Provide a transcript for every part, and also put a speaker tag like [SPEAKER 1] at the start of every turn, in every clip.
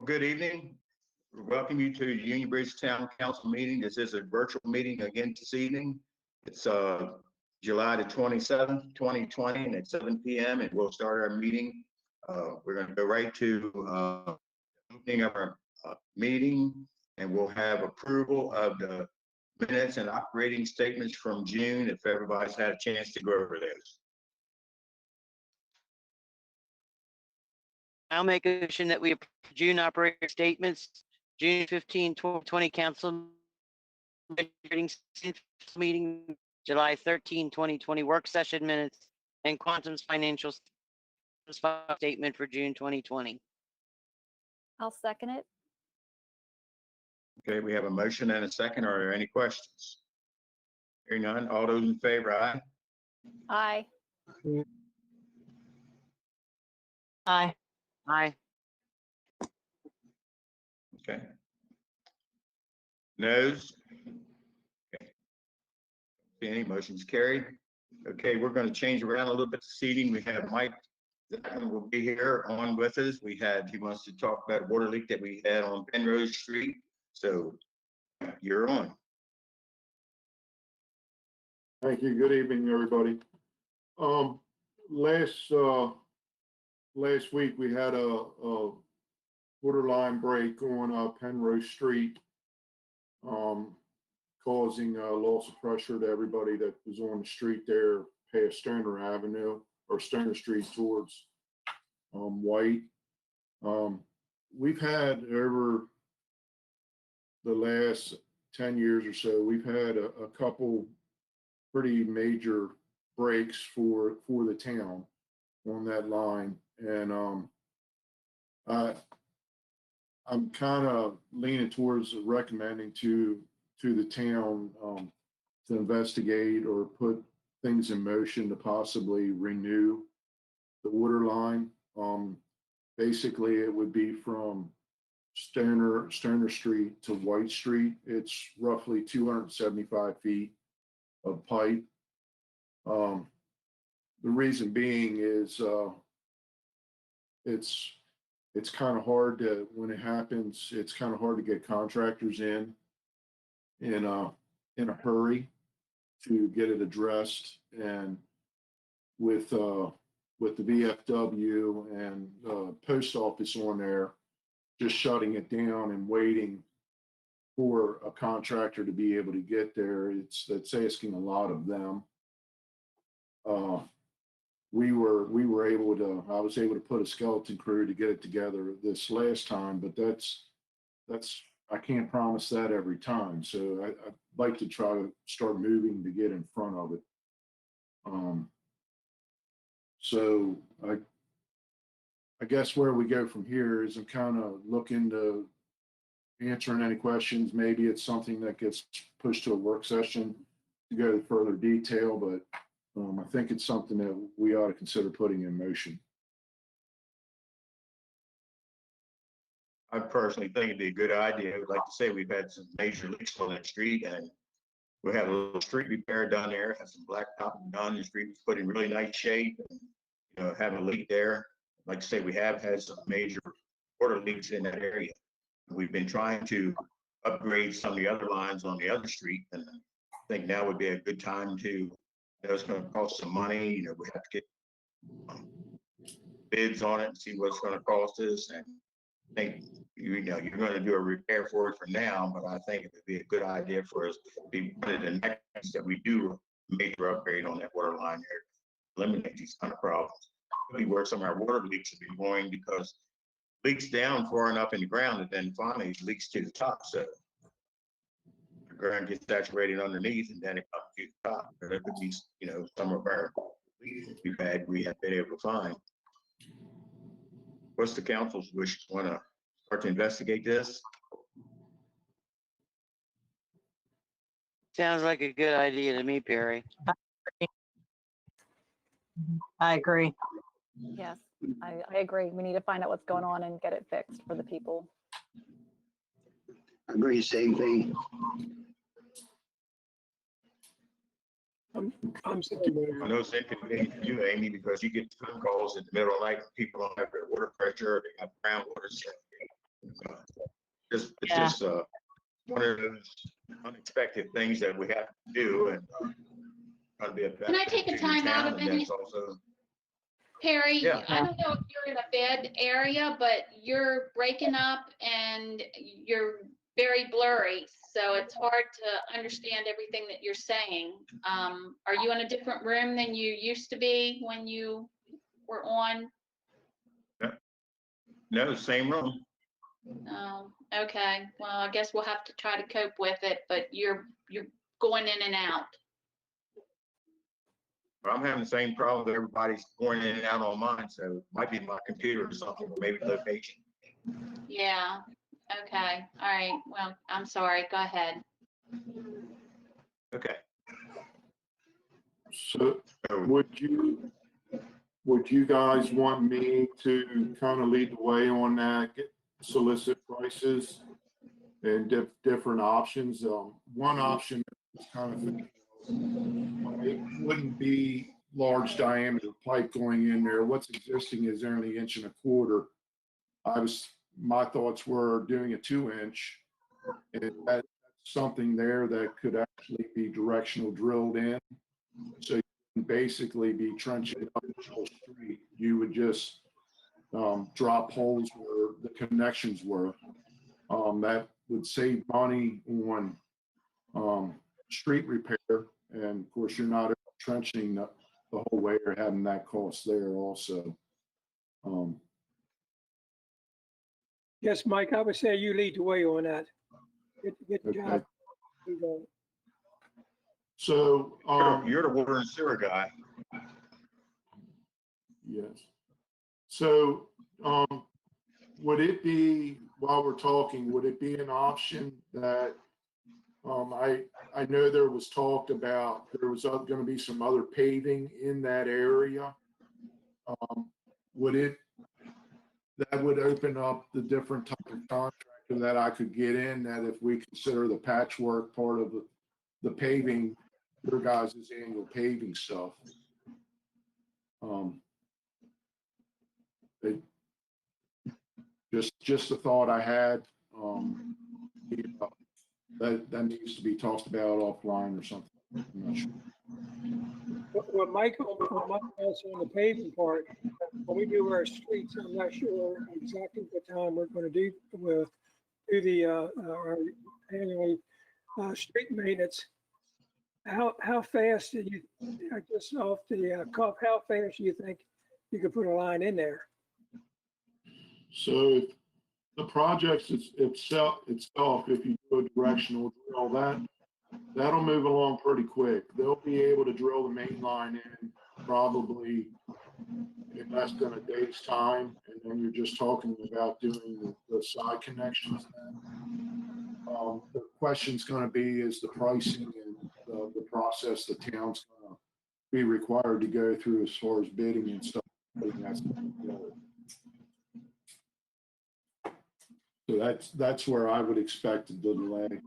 [SPEAKER 1] Good evening. We welcome you to the Union Bridge Town Council meeting. This is a virtual meeting again this evening. It's July the 27th, 2020, and it's 7 p.m. and we'll start our meeting. We're going to go right to opening of our meeting, and we'll have approval of the minutes and operating statements from June if everybody's had a chance to go over those.
[SPEAKER 2] I'll make a motion that we approve June operating statements, June 15, 2020 council meeting, July 13, 2020 work session minutes, and Quantum's financial statement for June 2020.
[SPEAKER 3] I'll second it.
[SPEAKER 1] Okay, we have a motion and a second. Are there any questions? Hearing none, all those in favor, aye?
[SPEAKER 3] Aye.
[SPEAKER 4] Aye.
[SPEAKER 2] Aye.
[SPEAKER 1] Okay. Noes? Okay. See any motions carried? Okay, we're going to change around a little bit the seating. We have Mike that will be here on with us. He wants to talk about a water leak that we had on Penrose Street. So you're on.
[SPEAKER 5] Thank you. Good evening, everybody. Last week we had a water line break on Penrose Street, causing loss of pressure to everybody that was on the street there past Stoner Avenue or Stoner Street towards White. We've had over the last 10 years or so, we've had a couple pretty major breaks for the town on that line. And I'm kind of leaning towards recommending to the town to investigate or put things in motion to possibly renew the water line. Basically, it would be from Stoner Street to White Street. It's roughly 275 feet of pipe. The reason being is it's kind of hard to, when it happens, it's kind of hard to get contractors in a hurry to get it addressed. And with the VFW and post office on there, just shutting it down and waiting for a contractor to be able to get there, that's asking a lot of them. I was able to put a skeleton crew to get it together this last time, but I can't promise that every time. So I'd like to try to start moving to get in front of it. So I guess where we go from here is I'm kind of looking to answering any questions. Maybe it's something that gets pushed to a work session to go to further detail, but I think it's something that we ought to consider putting in motion.
[SPEAKER 1] I personally think it'd be a good idea. I would like to say we've had some major leaks on that street, and we had a little street repair done there, had some blacktop done. The street was put in really nice shape, and, have a leak there. Like I say, we have had some major water leaks in that area. We've been trying to upgrade some of the other lines on the other street, and I think now would be a good time to. It's going to cost some money. We have to get bids on it and see what it's going to cost us. And I think you're going to do a repair for it for now, but I think it would be a good idea for us to be one of the next that we do a major upgrade on that water line there, eliminate these kind of problems. Really where some of our water leaks have been going, because leaks down far enough in the ground and then finally it leaks to the top. So the ground gets saturated underneath and then it comes to the top. There could be, some of our leaks that we have been able to find. What's the council's wish? Want to start to investigate this?
[SPEAKER 2] Sounds like a good idea to me, Perry.
[SPEAKER 4] I agree.
[SPEAKER 3] Yes, I agree. We need to find out what's going on and get it fixed for the people.
[SPEAKER 6] I agree, same thing.
[SPEAKER 1] I know it's inconvenient for you, Amy, because you get phone calls in the middle of the night. People don't have their water pressure, or they have groundwater. It's
[SPEAKER 4] Yeah.
[SPEAKER 1] just one of those unexpected things that we have to do, and try to be a
[SPEAKER 6] Can I take a
[SPEAKER 1] benefit to your
[SPEAKER 6] time out
[SPEAKER 1] town,
[SPEAKER 6] of
[SPEAKER 1] and
[SPEAKER 6] any-
[SPEAKER 1] that's also.
[SPEAKER 6] Perry,
[SPEAKER 1] Yeah.
[SPEAKER 6] I don't know if you're in a bad area, but you're breaking up and you're very blurry. So it's hard to understand everything that you're saying. Are you in a different room than you used to be when you were on?
[SPEAKER 1] No, same room.
[SPEAKER 6] Okay. Well, I guess we'll have to try to cope with it, but you're going in and out.
[SPEAKER 1] But I'm having the same problem that everybody's going in and out on mine, so it might be my computer or something, or maybe location.
[SPEAKER 6] Yeah. Okay. All right. Well, I'm sorry. Go ahead.
[SPEAKER 1] Okay.
[SPEAKER 5] So
[SPEAKER 1] So,
[SPEAKER 5] would you guys want me to kind of lead the way on that, solicit prices and different options? One option is kind of thinking, it wouldn't be large diameter pipe going in there. What's existing is only 1.25 inches. My thoughts were doing a 2-inch, and that's something there that could actually be directional drilled in. So you can basically be trenching up the whole street. You would just drop holes where the connections were. That would save money on street repair. And of course, you're not trenching the whole way or having that cost there also.
[SPEAKER 7] Yes, Mike, I would say you lead the way on that. Get the
[SPEAKER 5] Okay.
[SPEAKER 7] job. You go.
[SPEAKER 5] So,
[SPEAKER 1] you're the water and sewer guy.
[SPEAKER 5] yes. So, would it be, while we're talking, would it be an option that, I know there was talked about, there was going to be some other paving in that area. That would open up the different type of contractor that I could get in, that if we consider the patchwork part of the paving, your guys' annual paving stuff. Just a thought I had. That needs to be talked about offline or something. I'm not sure.
[SPEAKER 7] Well, Michael, also on the paving part, when we do our streets, I'm not sure exactly what time we're going to do our annual street maintenance. How fast do you, just off the cuff, how fast do you think you could put a line in there?
[SPEAKER 5] So the project itself, if you do a directional drill, that'll move along pretty quick. They'll be able to drill the main line in probably in less than a day's time. And then you're just talking about doing the side connections. The question's going to be is the pricing and the process the town's going to be required to go through as far as bidding and stuff. So that's where I would expect the delay,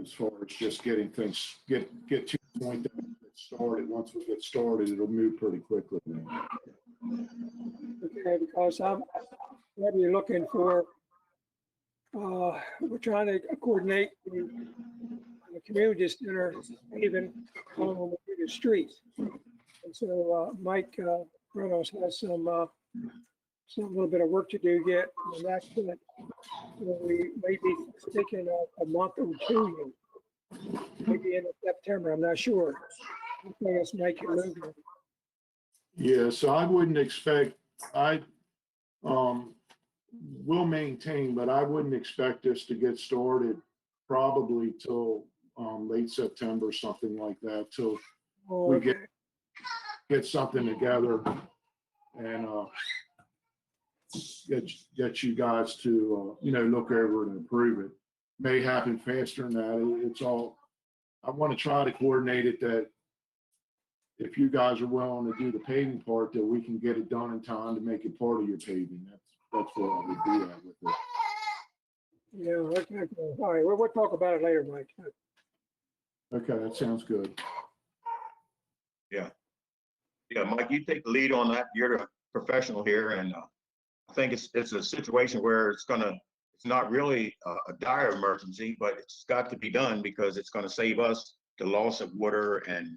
[SPEAKER 5] as far as just getting things, get to the point that we get started. Once we get started, it'll move pretty quickly.
[SPEAKER 7] Okay, because I'm maybe looking for, we're trying to coordinate the community center, even on the streets. And so Mike Reynolds has some little bit of work to do yet. And that's it. So we may be sticking a month or two, maybe in September. I'm not sure. Let's make it move.
[SPEAKER 5] Yeah, so I wouldn't expect, will maintain, but I wouldn't expect this to get started probably till late September, something like that, till we get something together and get you guys to look over it and approve it. May happen faster than that. It's all, I want to try to coordinate it that if you guys are willing to do the paving part, that we can get it done in time to make it part of your paving. That's what I would do that with it.
[SPEAKER 7] Yeah, okay. All right, we'll talk about it later, Mike.
[SPEAKER 5] Okay, that sounds good.
[SPEAKER 1] Yeah, Mike, you take the lead on that. You're the professional here, and I think it's a situation where it's not really a dire emergency, but it's got to be done because it's going to save us the loss of water and,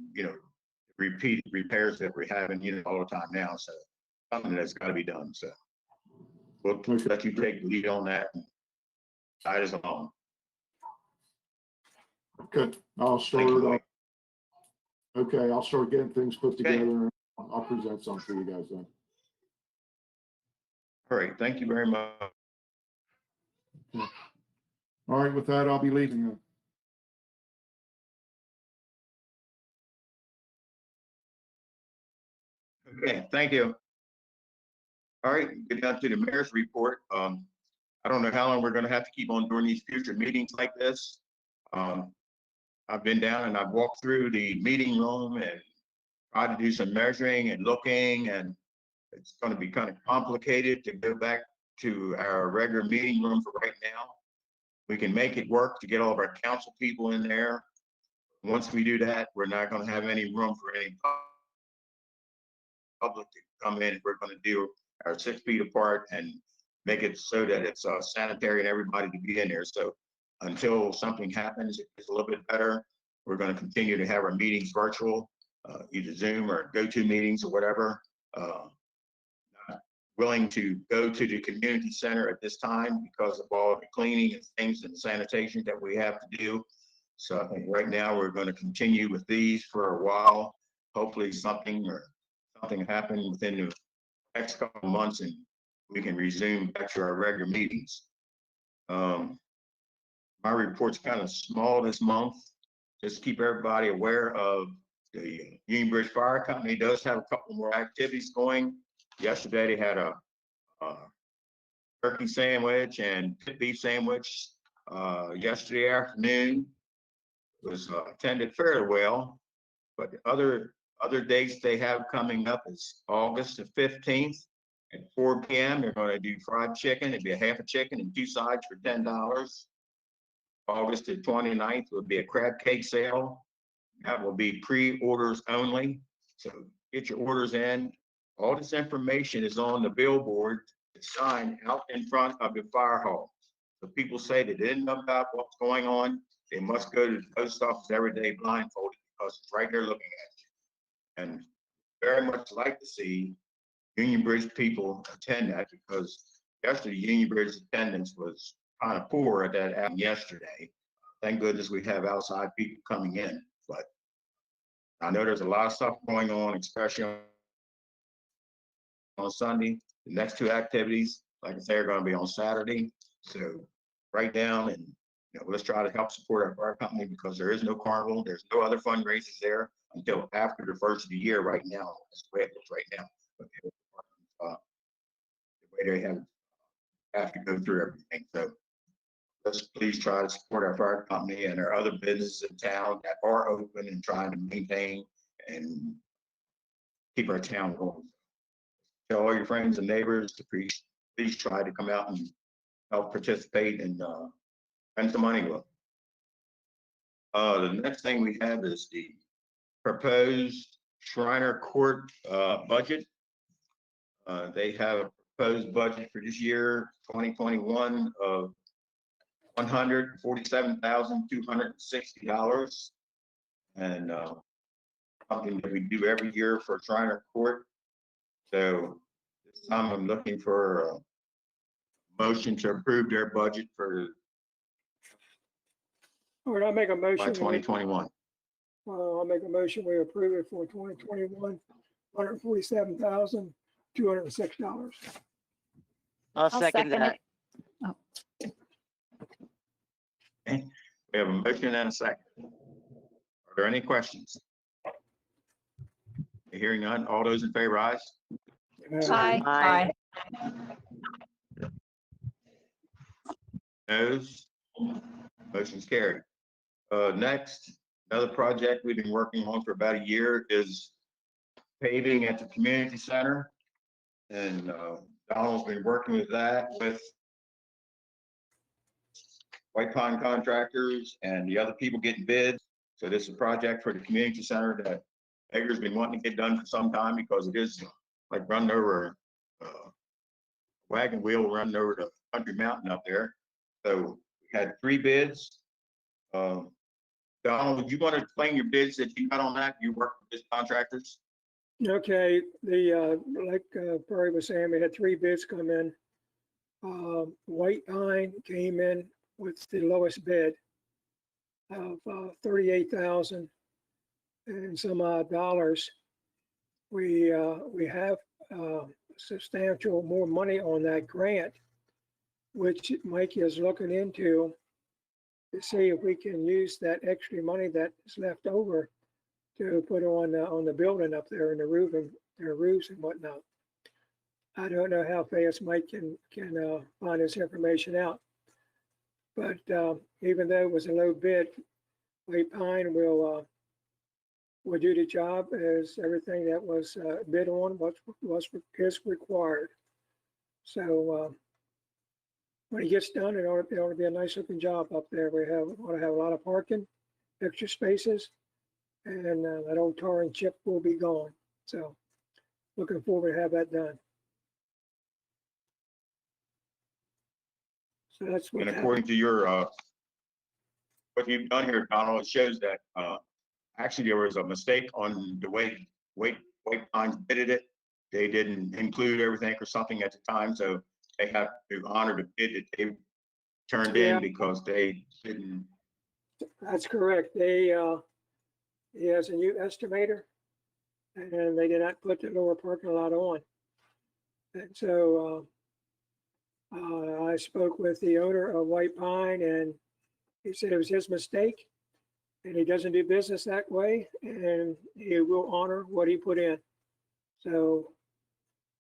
[SPEAKER 1] repeat repairs that we're having, all the time now. So something that's got to be done. So we'll let you take the lead on that and guide us along.
[SPEAKER 5] Okay, I'll
[SPEAKER 1] Thank
[SPEAKER 5] start.
[SPEAKER 1] you, Mike.
[SPEAKER 5] Okay, I'll start getting things put
[SPEAKER 1] Okay.
[SPEAKER 5] together. And I'll present some for you guys then.
[SPEAKER 1] All right. Thank you very much.
[SPEAKER 5] All right, with that, I'll be leaving then.
[SPEAKER 1] Okay, thank you. All right, get down to the mayor's report. I don't know how long we're gonna have to keep on doing these future meetings like this. I've been down and I've walked through the meeting room and tried to do some measuring and looking, and it's gonna be kind of complicated to go back to our regular meeting room for right now. We can make it work to get all of our council people in there. Once we do that, we're not gonna have any room for any public to come in. We're gonna do our 6 feet apart and make it so that it's sanitary and everybody to be in there. So until something happens, it's a little bit better. We're gonna continue to have our meetings virtual, either Zoom or GoTo meetings or whatever. Not willing to go to the community center at this time because of all the cleaning and things and sanitation that we have to do. So I think right now we're gonna continue with these for a while. Hopefully something happen within the next couple of months and we can resume back to our regular meetings. My report's kind of small this month. Just keep everybody aware of the Union Bridge Fire Company does have a couple more activities going. Yesterday they had a turkey sandwich and pit beef sandwich. Yesterday afternoon was attended fairly well, but the other dates they have coming up is August the 15th at 4 p.m. They're going to do fried chicken. It'd be a half a chicken and 2 sides for $10. August the 29th will be a crab cake sale. That will be pre-orders only. So get your orders in. All this information is on the billboard, sign out in front of the fire hall. So people say they didn't know about what's going on. They must go to the post office every day blindfolded because it's right there looking at you. And very much like to see Union Bridge people attend that because yesterday Union Bridge attendance was kind of poor at that yesterday. Thank goodness we have outside people coming in, but I know there's a lot of stuff going on, especially on Sunday. The next 2 activities, like I say, are going to be on Saturday. So write down and let's try to help support our fire company because there is no carnival. There's no other fundraisers there until after the first of the year right now. That's the way it looks right now. But the way they have to go through everything. So let's please try to support our fire company and our other businesses in town that are open and trying to maintain and keep our town going. Tell all your friends and neighbors to please try to come out and help participate and spend some money with. The next thing we have is the proposed Shriner Court budget. They have a proposed budget for this year, 2021, of $147,260, and something that we do every year for Shriner Court. So this time I'm looking for a motion to approve their budget for
[SPEAKER 7] All right, I'll make a
[SPEAKER 1] by
[SPEAKER 7] motion.
[SPEAKER 1] 2021.
[SPEAKER 7] I'll make a motion. We approve it for 2021, $147,206.
[SPEAKER 2] I'll second that.
[SPEAKER 3] it. Oh,
[SPEAKER 1] Okay, we have a motion and a second. Are there any questions? Hearing none, all those in favor, ayes?
[SPEAKER 3] Aye.
[SPEAKER 2] Aye.
[SPEAKER 1] Noes? Motion's carried. Next, another project we've been working on for about a year is paving at the community center. And Donald's been working with that with White Pine Contractors and the other people getting bids. So this is a project for the community center that Edgar's been wanting to get done for some time because it is like running over wagon wheel running over the country mountain up there. So we had 3 bids. Donald, you want to explain your bids that you got on that? You work with these contractors?
[SPEAKER 7] Okay, like Perry was saying, we had 3 bids come in. White Pine came in with the lowest bid of 38,000 and some odd dollars. We have substantial more money on that grant, which Mike is looking into to see if we can use that extra money that's left over to put on the building up there and the roofs and whatnot. I don't know how fast Mike can find this information out, but even though it was a low bid, White Pine will do the job as everything that was bid on is required. So when it gets done, it ought to be a nice looking job up there. We ought to have a lot of parking, extra spaces, and that old tar and chip will be gone. So looking forward to have that done. So that's what
[SPEAKER 1] And
[SPEAKER 7] happened.
[SPEAKER 1] according to your, what you've done here, Donald, it shows that actually there was a mistake on the way White Pine bidded it. They didn't include everything or something at the time, so they have to honor the bid that they turned
[SPEAKER 7] Yeah.
[SPEAKER 1] in because they didn't.
[SPEAKER 7] That's correct. He has a new estimator, and they did not put the lower parking lot on. And so I spoke with the owner of White Pine, and he said it was his mistake, and he doesn't do business that way, and he will honor what he put in. So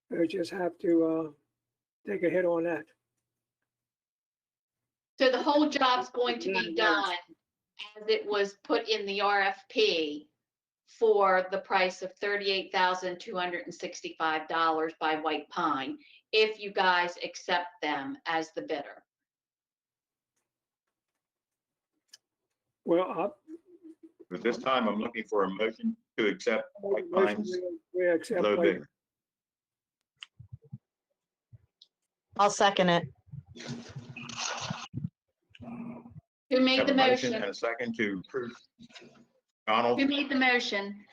[SPEAKER 7] we just have to take a hit on that.
[SPEAKER 6] So the whole job's going to be done as it was put in the RFP for the price of $38,265 by White Pine, if you guys accept them as the bidder.
[SPEAKER 7] Well,
[SPEAKER 1] But this time I'm looking for a motion to accept White Pine's
[SPEAKER 7] we accept
[SPEAKER 1] low
[SPEAKER 7] White.
[SPEAKER 1] bidder.
[SPEAKER 4] I'll second it.
[SPEAKER 6] Who made
[SPEAKER 1] Have
[SPEAKER 6] the
[SPEAKER 1] a motion
[SPEAKER 6] motion?
[SPEAKER 1] and a second to approve. Donald,
[SPEAKER 6] Who made the motion?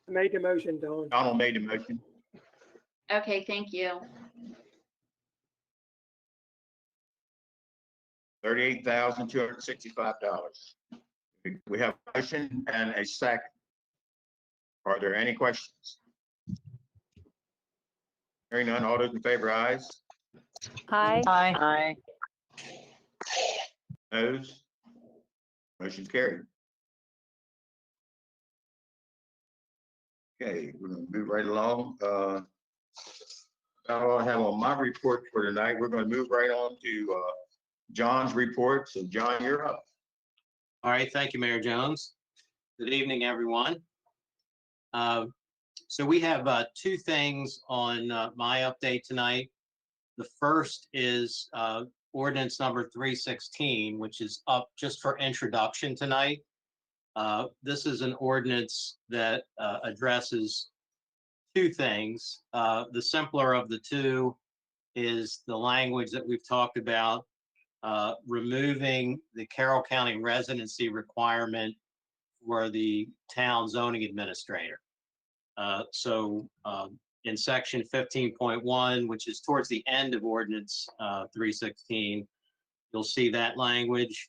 [SPEAKER 7] Made the motion, Dawn.
[SPEAKER 1] Donald made the motion.
[SPEAKER 6] Okay, thank you.
[SPEAKER 1] $38,265. We have a motion and a second. Are there any questions? Hearing none, all those in favor, ayes.
[SPEAKER 3] Hi.
[SPEAKER 4] Aye.
[SPEAKER 2] Aye.
[SPEAKER 1] Opposed? Motion carried. Okay, we're gonna move right along. All I have on my report for tonight, we're gonna move right on to John's report. So John, you're up.
[SPEAKER 8] All right, thank you, Mayor Jones. Good evening, everyone. So we have 2 things on my update tonight. The first is ordinance number 316, which is up just for introduction tonight. This is an ordinance that addresses 2 things. The simpler of the 2 is the language that we've talked about, removing the Carroll County residency requirement for the town zoning administrator. So in section 15.1, which is towards the end of ordinance 316, you'll see that language.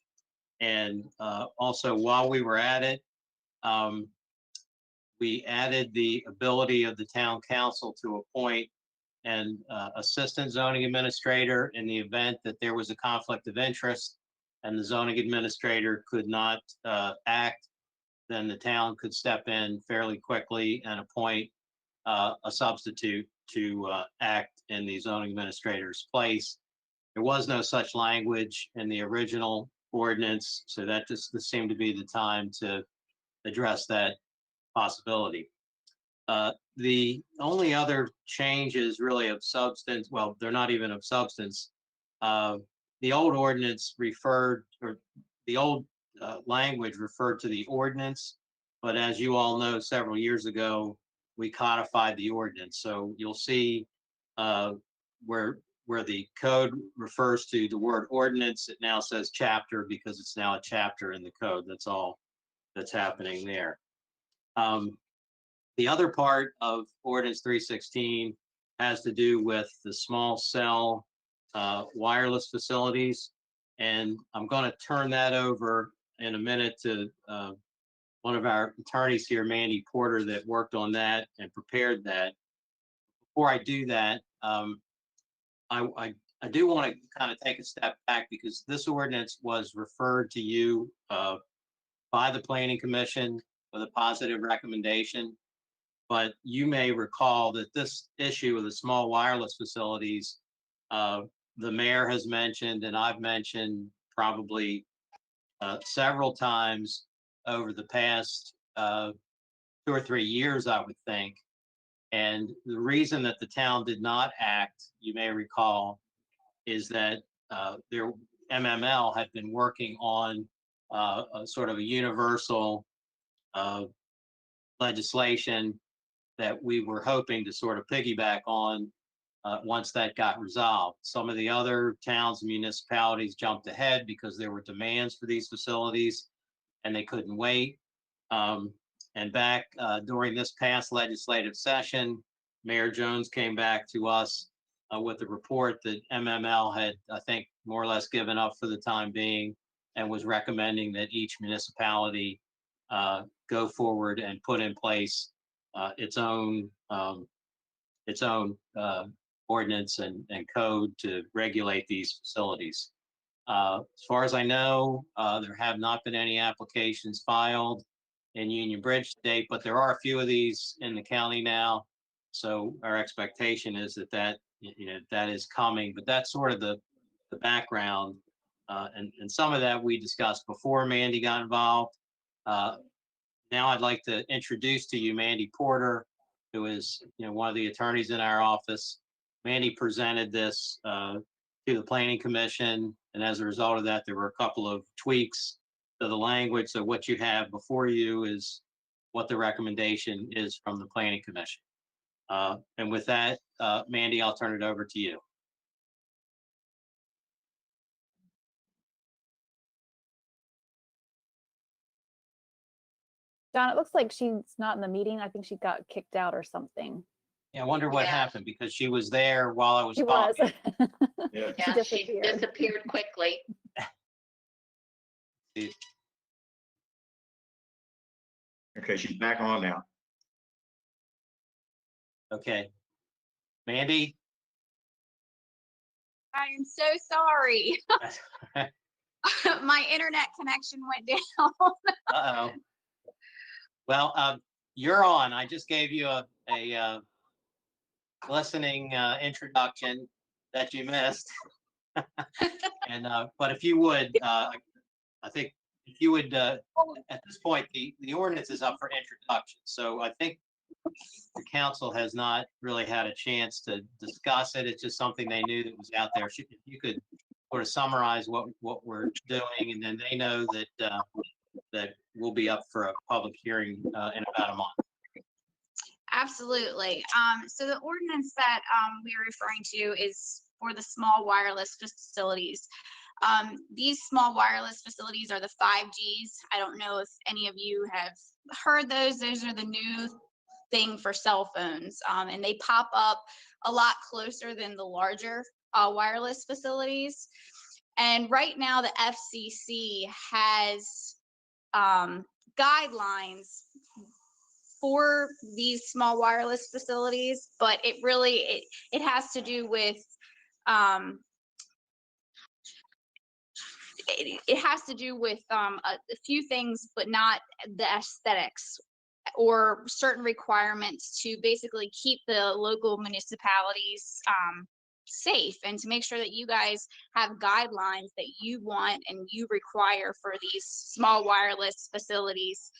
[SPEAKER 8] And also, while we were at it, we added the ability of the town council to appoint an assistant zoning administrator in the event that there was a conflict of interest and the zoning administrator could not act. Then the town could step in fairly quickly and appoint a substitute to act in the zoning administrator's place. There was no such language in the original ordinance, so that just seemed to be the time to address that possibility. The only other changes really of substance, well, they're not even of substance. The old ordinance referred, or the old language referred to the ordinance, but as you all know, several years ago, we codified the ordinance. So you'll see where where the code refers to the word ordinance, it now says chapter because it's now a chapter in the code. That's all that's happening there. The other part of Ordinance 316 has to do with the small cell wireless facilities. And I'm going to turn that over in a minute to one of our attorneys here, Mandy Porter, that worked on that and prepared that. Before I do that, I do want to kind of take a step back because this ordinance was referred to you by the Planning Commission with a positive recommendation. But you may recall that this issue of the small wireless facilities, the mayor has mentioned, and I've mentioned probably several times over the past 2 or 3 years, I would think. And the reason that the town did not act, you may recall, is that their MML had been working on a sort of a universal legislation that we were hoping to sort of piggyback on once that got resolved. Some of the other towns and municipalities jumped ahead because there were demands for these facilities and they couldn't wait. And back during this past legislative session, Mayor Jones came back to us with a report that MML had, I think, more or less given up for the time being and was recommending that each municipality go forward and put in place its own ordinance and code to regulate these facilities. As far as I know, there have not been any applications filed in Union Bridge to date, but there are a few of these in the county now. So our expectation is that that is coming, but that's sort of the background. And some of that we discussed before Mandy got involved. Now I'd like to introduce to you Mandy Porter, who is one of the attorneys in our office. Mandy presented this to the Planning Commission, and as a result of that, there were a couple of tweaks to the language. So what you have before you is what the recommendation is from the Planning Commission. And with that, Mandy, I'll turn it over to you.
[SPEAKER 3] John, it looks like she's not in the meeting. I think she got kicked out or something.
[SPEAKER 8] Yeah, I wonder what
[SPEAKER 6] Yeah.
[SPEAKER 8] happened because she was there while I was
[SPEAKER 3] She was.
[SPEAKER 8] talking.
[SPEAKER 1] Yeah.
[SPEAKER 6] Yeah, she
[SPEAKER 3] disappeared.
[SPEAKER 6] disappeared quickly.
[SPEAKER 1] Okay, she's back on now.
[SPEAKER 8] Okay. Mandy?
[SPEAKER 9] I am so sorry. My internet connection went down.
[SPEAKER 8] Uh-oh. Well, you're on. I just gave you a listening introduction that you missed. And but if you would, I think if you would, at this point, the ordinance is up for introduction. So I think the council has not really had a chance to discuss it. It's just something they knew that was out there. If you could sort of summarize what we're doing, and then they know that that will be up for a public hearing in about a month.
[SPEAKER 9] Absolutely. So the ordinance that we are referring to is for the small wireless facilities. These small wireless facilities are the 5Gs. I don't know if any of you have heard those. Those are the new thing for cell phones, and they pop up a lot closer than the larger wireless facilities. And right now the FCC has guidelines for these small wireless facilities, but it really it has to do with it has to do with a few things, but not the aesthetics or certain requirements to basically keep the local municipalities safe and to make sure that you guys have guidelines that you want and you require for these small wireless facilities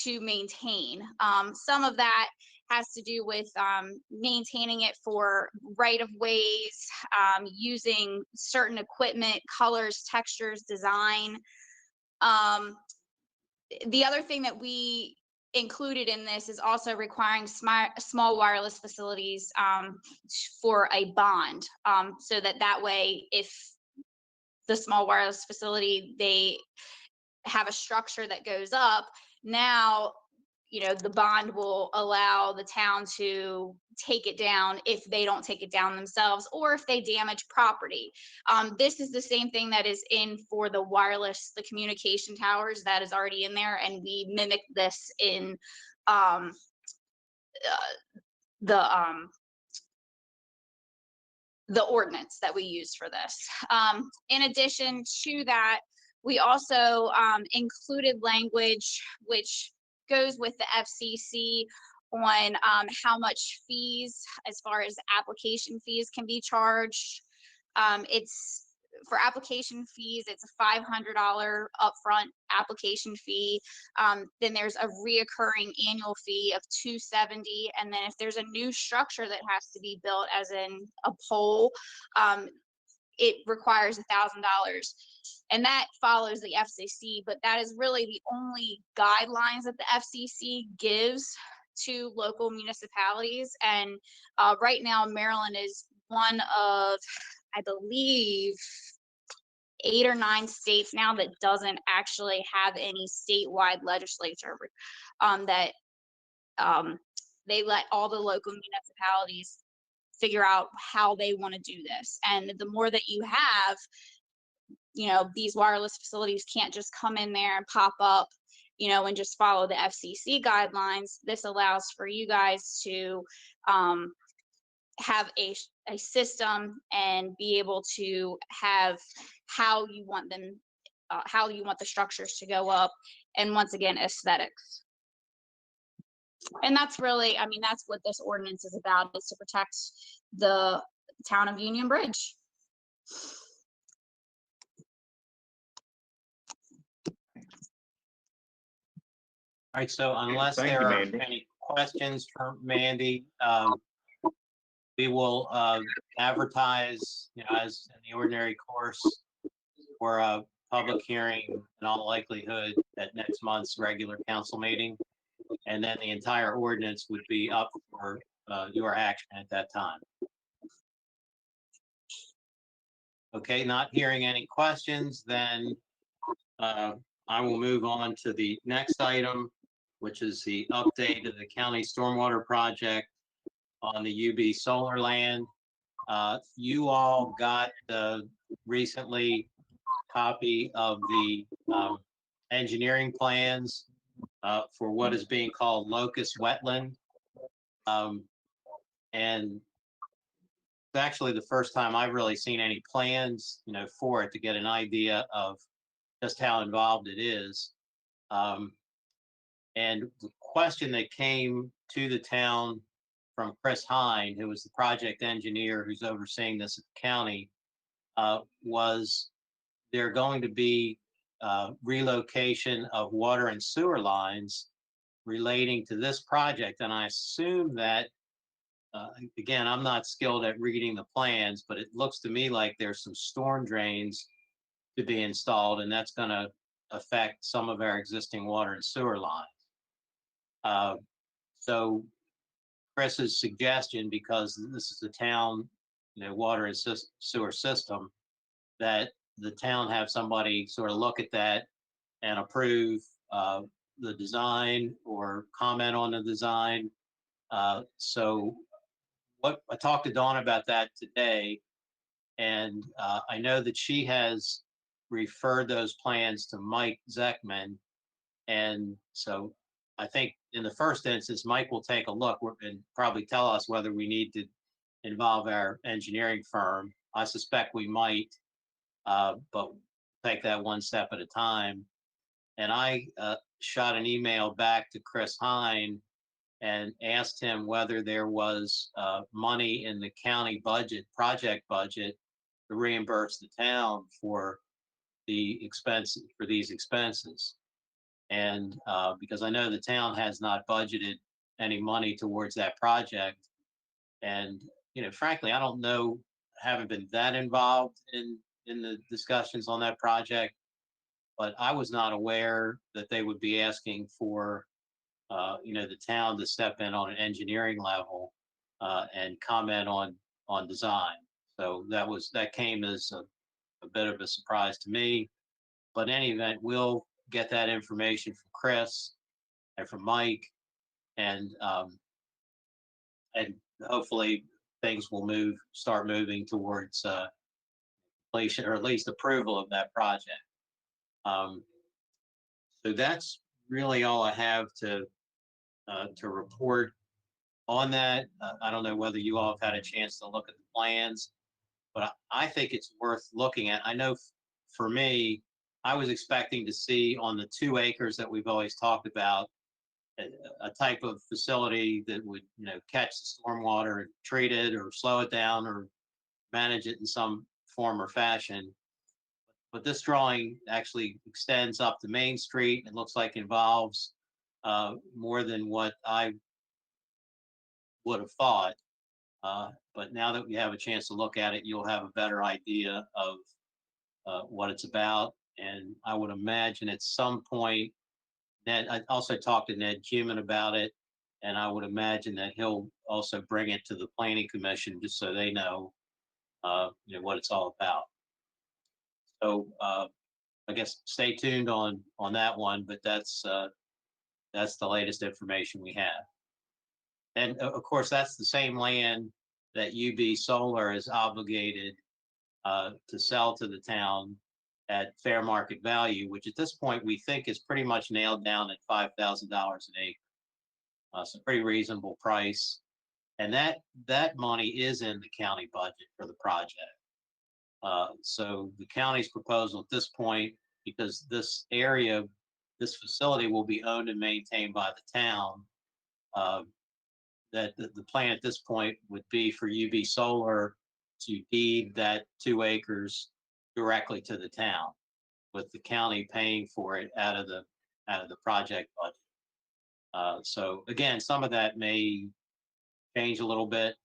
[SPEAKER 9] to maintain. Some of that has to do with maintaining it for right-of-ways, using certain equipment, colors, textures, design. The other thing that we included in this is also requiring small wireless facilities for a bond, so that way, if the small wireless facility, they have a structure that goes up, now, the bond will allow the town to take it down if they don't take it down themselves, or if they damage property. This is the same thing that is in for the wireless, the communication towers, that is already in there, and we mimic this in the ordinance that we use for this. In addition to that, we also included language which goes with the FCC on how much fees, as far as application fees, can be charged. It's for application fees, it's a $500 upfront application fee. Then there's a reoccurring annual fee of $270, and then if there's a new structure that has to be built, as in a pole, it requires $1,000. And that follows the FCC, but that is really the only guidelines that the FCC gives to local municipalities. And right now, Maryland is one of, I believe, 8 or 9 states now that doesn't actually have any statewide legislature, that they let all the local municipalities figure out how they want to do this. And the more that you have, these wireless facilities can't just come in there and pop up, and just follow the FCC guidelines. This allows for you guys to have a system and be able to have how you want them, how you want the structures to go up, and once again, aesthetics. And that's really, that's what this ordinance is about, is to protect the town of Union Bridge.
[SPEAKER 8] All right, so unless
[SPEAKER 1] Thank
[SPEAKER 8] there
[SPEAKER 1] you,
[SPEAKER 8] are
[SPEAKER 1] Mandy.
[SPEAKER 8] any questions from Mandy, we will advertise, as in the ordinary course, for a public hearing in all likelihood at next month's regular council meeting. And then the entire ordinance would be up for your action at that time. Okay, not hearing any questions, then I will move on to the next item, which is the update of the county stormwater project on the UB solar land. You all got the recently copy of the engineering plans for what is being called locust wetland. And it's actually the first time I've really seen any plans, for it, to get an idea of just how involved it is. And the question that came to the town from Chris Hine, who was the project engineer who's overseeing this at the county, was there going to be relocation of water and sewer lines relating to this project? And I assume that, again, I'm not skilled at reading the plans, but it looks to me like there's some storm drains to be installed, and that's going to affect some of our existing water and sewer lines. So Chris's suggestion, because this is the town, water and sewer system, that the town have somebody sort of look at that and approve the design or comment on the design. So what I talked to Dawn about that today, and I know that she has referred those plans to Mike Zeckman. And so I think in the first instance, Mike will take a look and probably tell us whether we need to involve our engineering firm. I suspect we might, but take that one step at a time. And I shot an email back to Chris Hine and asked him whether there was money in the county budget, project budget, to reimburse the town for the expense, for these expenses. And because I know the town has not budgeted any money towards that project. And, frankly, I don't know, haven't been that involved in the discussions on that project, but I was not aware that they would be asking for the town to step in on an engineering level and comment on design. So that came as a bit of a surprise to me. But in any event, we'll get that information from Chris and from Mike, and hopefully things will start moving towards completion, or at least approval of that project. So that's really all I have to report on that. I don't know whether you all have had a chance to look at the plans, but I think it's worth looking at. I know for me, I was expecting to see on the 2 acres that we've always talked about, a type of facility that would, catch the stormwater and treat it or slow it down or manage it in some form or fashion. But this drawing actually extends up to Main Street. It looks like involves more than what I would have thought. But now that we have a chance to look at it, you'll have a better idea of what it's about. And I would imagine at some point, Ned, I also talked to Ned Cuman about it, and I would imagine that he'll also bring it to the Planning Commission just so they know, what it's all about. So I guess stay tuned on that one, but that's the latest information we have. And of course, that's the same land that UB Solar is obligated to sell to the town at fair market value, which at this point we think is pretty much nailed down at $5,000 an acre. So pretty reasonable price. And that money is in the county budget for the project. So the county's proposal at this point, because this facility will be owned and maintained by the town, that the plan at this point would be for UB Solar to deed that 2 acres directly to the town, with the county paying for it out of the project budget. So again, some of that may change a little bit,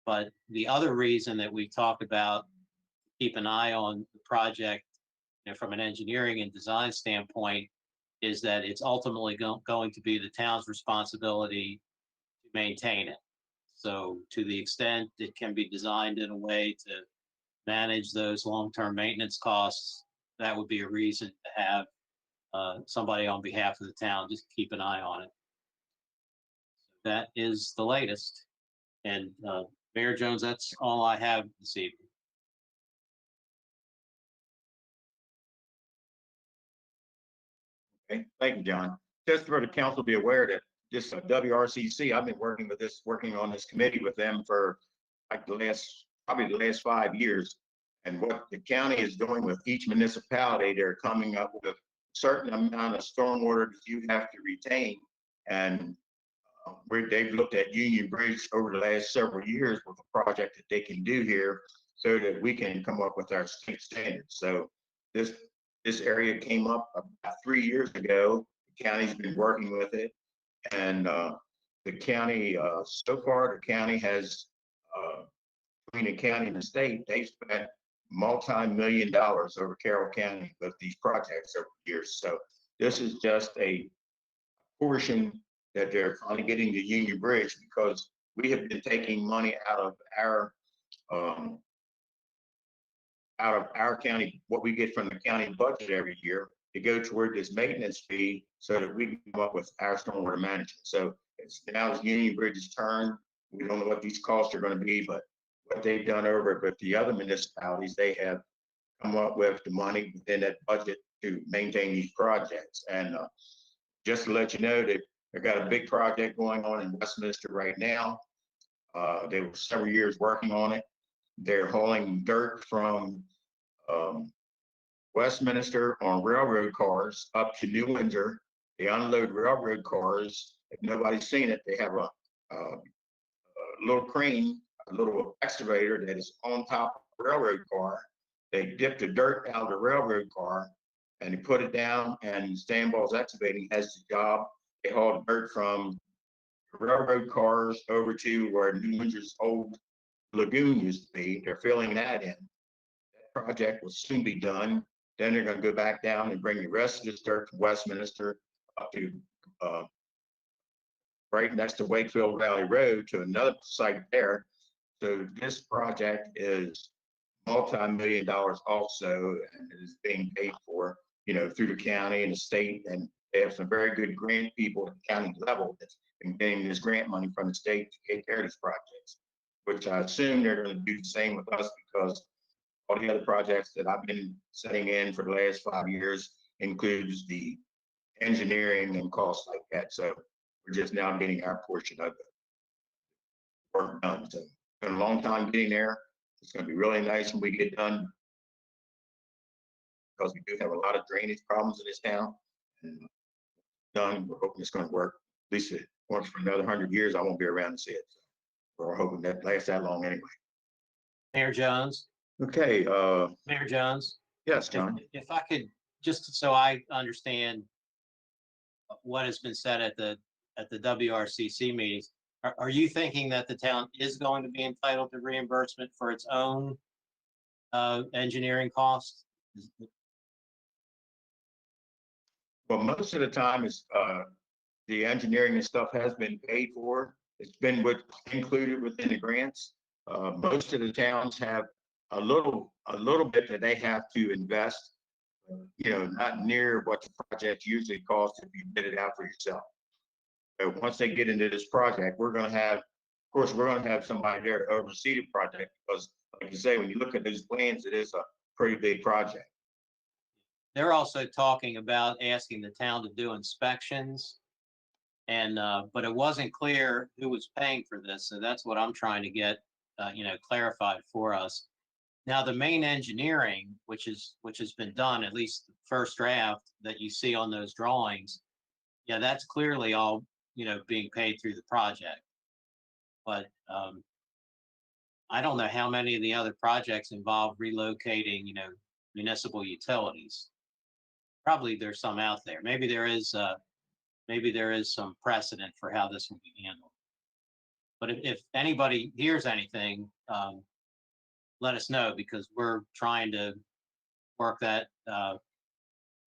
[SPEAKER 8] but the other reason that we talked about, keep an eye on the project, from an engineering and design standpoint, is that it's ultimately going to be the town's responsibility to maintain it. So to the extent it can be designed in a way to manage those long-term maintenance costs, that would be a reason to have somebody on behalf of the town just keep an eye on it. That is the latest. And Mayor Jones, that's all I have this evening.
[SPEAKER 1] Okay, thank you, John. Just for the council to be aware that this WRCC, I've been working on this committee with them for like probably the last 5 years. And what the county is doing with each municipality, they're coming up with a certain amount of stormwater that you have to retain. And they've looked at Union Bridge over the last several years with a project that they can do here so that we can come up with our state standards. So this area came up about 3 years ago. The county's been working with it. And the county, so far, the county has, between the county and the state, they've spent multi-million dollars over Carroll County with these projects over the years. So this is just a portion that they're finally getting to Union Bridge, because we have been taking money out of our county, what we get from the county budget every year, to go toward this maintenance fee so that we can come up with our stormwater management. So now it's Union Bridge's turn. We don't know what these costs are going to be, but what they've done over with the other municipalities, they have come up with the money within that budget to maintain these projects. And just to let you know that they've got a big project going on in Westminster right now. They were several years working on it. They're hauling dirt from Westminster on railroad cars up to New Windsor. They unload railroad cars. If nobody's seen it, they have a little crane, a little excavator that is on top of the railroad car. They dip the dirt out of the railroad car and they put it down, and Stanball's Excavating has the job. They haul dirt from railroad cars over to where New Windsor's old lagoon used to be. They're filling that in. That project will soon be done. Then they're going to go back down and bring the rest of this dirt from Westminster up to right next to Wakefield Valley Road to another site there. So this project is multi-million dollars also, and is being paid for, through the county and the state, and they have some very good grant people at the county level that's been getting this grant money from the state to take care of these projects, which I assume they're going to do the same with us, because all the other projects that I've been setting in for the last 5 years includes the engineering and costs like that. So we're just now getting our portion of the work done. So it's been a long time getting there. It's going to be really nice when we get done, because we do have a lot of drainage problems in this town. And done, we're hoping it's going to work. At least it works for another 100 years. I won't be around to see it. So we're hoping that lasts that long anyway.
[SPEAKER 8] Mayor Jones,
[SPEAKER 1] Okay.
[SPEAKER 8] Mayor Jones,
[SPEAKER 1] Yes, John.
[SPEAKER 8] if I could, just so I understand what has been said at the WRCC meetings, are you thinking that the town is going to be entitled to reimbursement for its own engineering costs?
[SPEAKER 1] Well, most of the time is the engineering and stuff has been paid for. It's been included within the grants. Most of the towns have a little bit that they have to invest, not near what the project usually costs if you bid it out for yourself. So once they get into this project, we're going to have somebody there to oversee the project, because like you say, when you look at those plans, it is a pretty big project.
[SPEAKER 8] They're also talking about asking the town to do inspections, and but it wasn't clear who was paying for this, so that's what I'm trying to get clarified for us. Now, the main engineering, which has been done, at least the first draft that you see on those drawings, yeah, that's clearly all being paid through the project. But I don't know how many of the other projects involve relocating, municipal utilities. Probably there's some out there. Maybe there is some precedent for how this will be handled. But if anybody hears anything, let us know, because we're trying to work that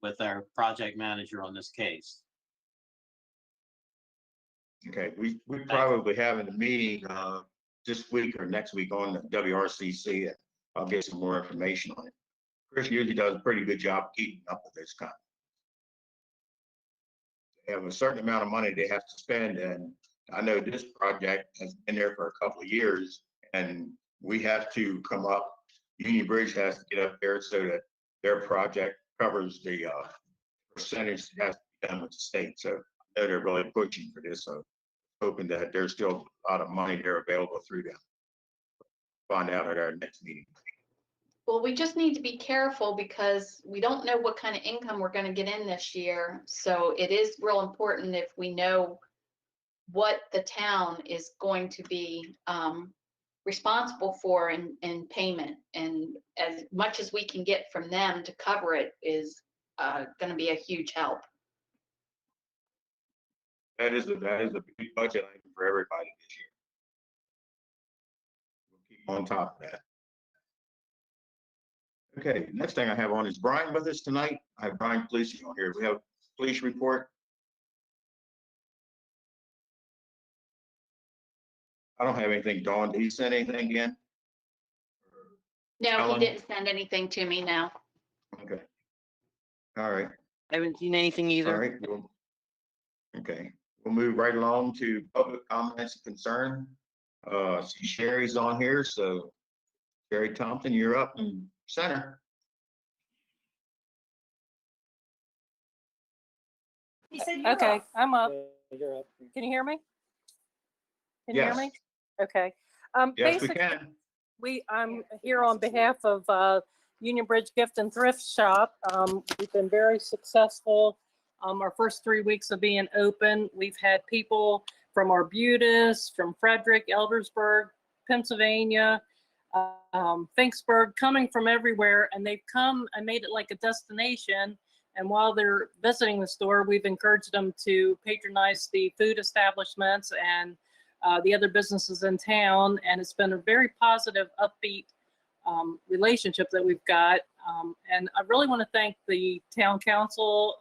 [SPEAKER 8] with our project manager on this case.
[SPEAKER 1] Okay, we probably having a meeting this week or next week on the WRCC, and I'll get some more information on it. Chris usually does a pretty good job keeping up with this kind. They have a certain amount of money they have to spend, and I know this project has been there for a couple of years, and we have to come up. Union Bridge has to get up there so that their project covers the percentage that has to be done with the state. So I know they're really pushing for this. So hoping that there's still a lot of money there available through them. Find out at our next meeting.
[SPEAKER 6] Well, we just need to be careful, because we don't know what kind of income we're going to get in this year. So it is real important if we know what the town is going to be responsible for in payment, and as much as we can get from them to cover it is going to be a huge help.
[SPEAKER 1] That is a big budget item for everybody this year. We'll keep on top of that. Okay, next thing I have on is Brian with us tonight. I have Brian Police on here. We have police report. I don't have anything. Dawn, did he send anything again?
[SPEAKER 6] No,
[SPEAKER 1] Kalin?
[SPEAKER 6] he didn't send anything to me now.
[SPEAKER 1] Okay. All right.
[SPEAKER 2] I haven't seen anything
[SPEAKER 1] All
[SPEAKER 2] either.
[SPEAKER 1] right. Okay. We'll move right along to public comments and concern. See Sherry's on here, so Sherry Thompson, you're up in center.
[SPEAKER 3] Okay, I'm up. Can you hear me? Can you hear
[SPEAKER 1] Yes.
[SPEAKER 3] me? Okay.
[SPEAKER 1] Yes, we
[SPEAKER 3] Basically,
[SPEAKER 1] can.
[SPEAKER 3] I'm here on behalf of Union Bridge Gift and Thrift Shop. We've been very successful. Our first 3 weeks of being open, we've had people from Arbutus, from Frederick, Eldersburg, Pennsylvania, Finksburg, coming from everywhere, and they've come and made it like a destination. And while they're visiting the store, we've encouraged them to patronize the food establishments and the other businesses in town. And it's been a very positive, upbeat relationship that we've got. And I really want to thank the town council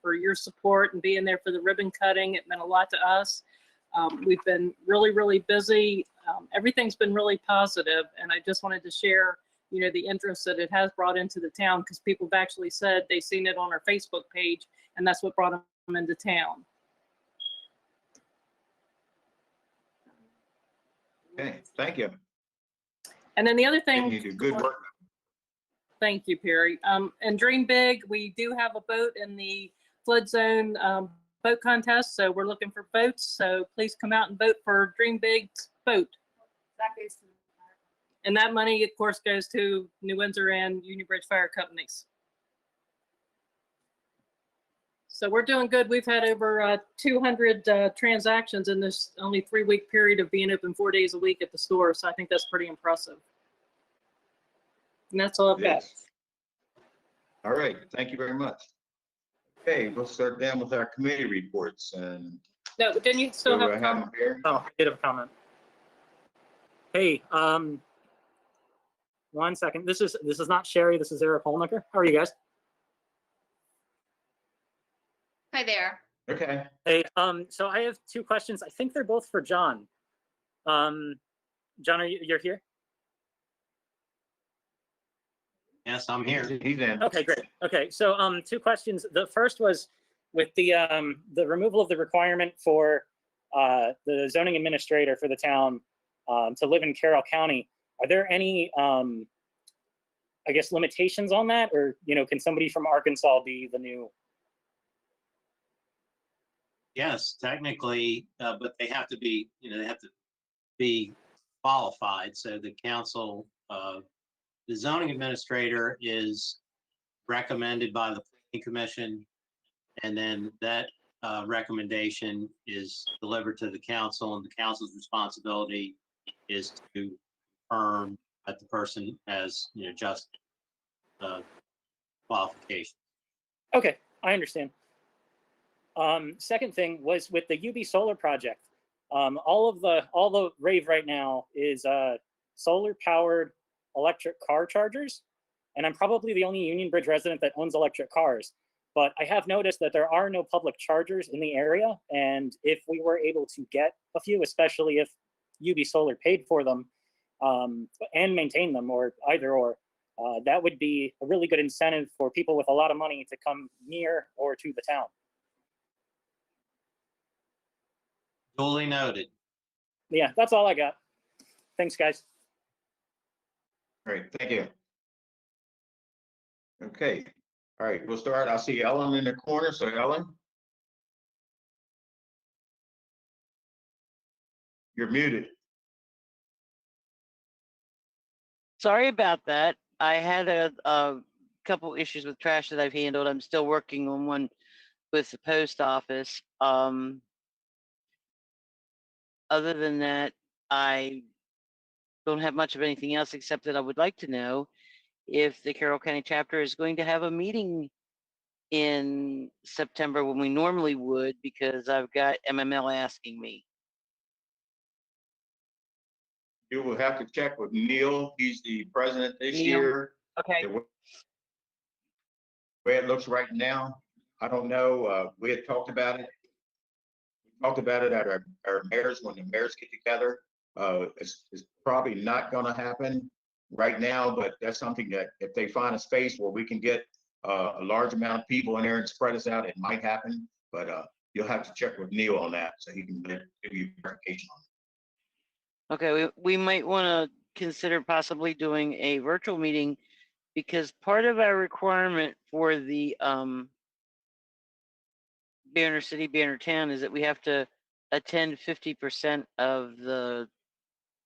[SPEAKER 3] for your support and being there for the ribbon cutting. It meant a lot to us. We've been really, really busy. Everything's been really positive, and I just wanted to share, you know, the interest that it has brought into the town, because people have actually said they've seen it on our Facebook page, and that's what brought them into town.
[SPEAKER 1] Okay, thank you.
[SPEAKER 3] And then the other thing.
[SPEAKER 1] You do good work.
[SPEAKER 3] Thank you, Perry. And Dream Big, we do have a boat in the flood zone boat contest, so we're looking for boats. So please come out and vote for Dream Big's boat. And that money, of course, goes to New Windsor and Union Bridge Fire Companies. So we're doing good. We've had over 200 transactions in this only 3-week period of being open 4 days a week at the store. So I think that's pretty impressive. And that's all I've got.
[SPEAKER 1] Yes. All right, thank you very much. Okay, we'll start down with our committee reports, and
[SPEAKER 3] No, but then you still
[SPEAKER 1] so
[SPEAKER 3] have
[SPEAKER 1] I have them here.
[SPEAKER 10] Oh, I did have a comment. Hey, 1 second. This is not Sherry. This is Eric Holnicker. How are you guys?
[SPEAKER 6] Hi there.
[SPEAKER 1] Okay.
[SPEAKER 10] Hey, so I have 2 questions. I think they're both for John. John, you're here?
[SPEAKER 8] Yes, I'm here.
[SPEAKER 1] He's in.
[SPEAKER 10] Okay, great. Okay, so 2 questions. The first was with the removal of the requirement for the zoning administrator for the town to live in Carroll County. Are there any, I guess, limitations on that, or can somebody from Arkansas be the new?
[SPEAKER 8] Yes, technically, but they have to be, they have to be qualified. So the council, the zoning administrator is recommended by the planning commission, and then that recommendation is delivered to the council, and the council's responsibility is to confirm that the person has, just qualification.
[SPEAKER 10] Okay, I understand. Second thing was with the UB solar project. All the rave right now is solar powered electric car chargers, and I'm probably the only Union Bridge resident that owns electric cars. But I have noticed that there are no public chargers in the area, and if we were able to get a few, especially if UB Solar paid for them and maintain them, or either or, that would be a really good incentive for people with a lot of money to come near or to the town.
[SPEAKER 8] Duly noted.
[SPEAKER 10] Yeah, that's all I got. Thanks, guys.
[SPEAKER 1] Great, thank you. Okay, all right, we'll start. I see Ellen in the corner, so Ellen. You're muted.
[SPEAKER 2] Sorry about that. I had a couple issues with trash that I've handled. I'm still working on one with the post office. Other than that, I don't have much of anything else, except that I would like to know if the Carroll County chapter is going to have a meeting in September when we normally would, because I've got MML asking me.
[SPEAKER 1] You will have to check with Neil. He's the president this
[SPEAKER 2] Neil.
[SPEAKER 1] year.
[SPEAKER 2] Okay.
[SPEAKER 1] The way it looks right now, I don't know. We had talked about it. We talked about it at our mayors, when the mayors get together. It's probably not going to happen right now, but that's something that if they find a space where we can get a large amount of people in there and spread us out, it might happen. But you'll have to check with Neil on that so he can give you clarification on it.
[SPEAKER 2] Okay, we might want to consider possibly doing a virtual meeting, because part of our requirement for the Banner City, Banner Town is that we have to attend 50% of the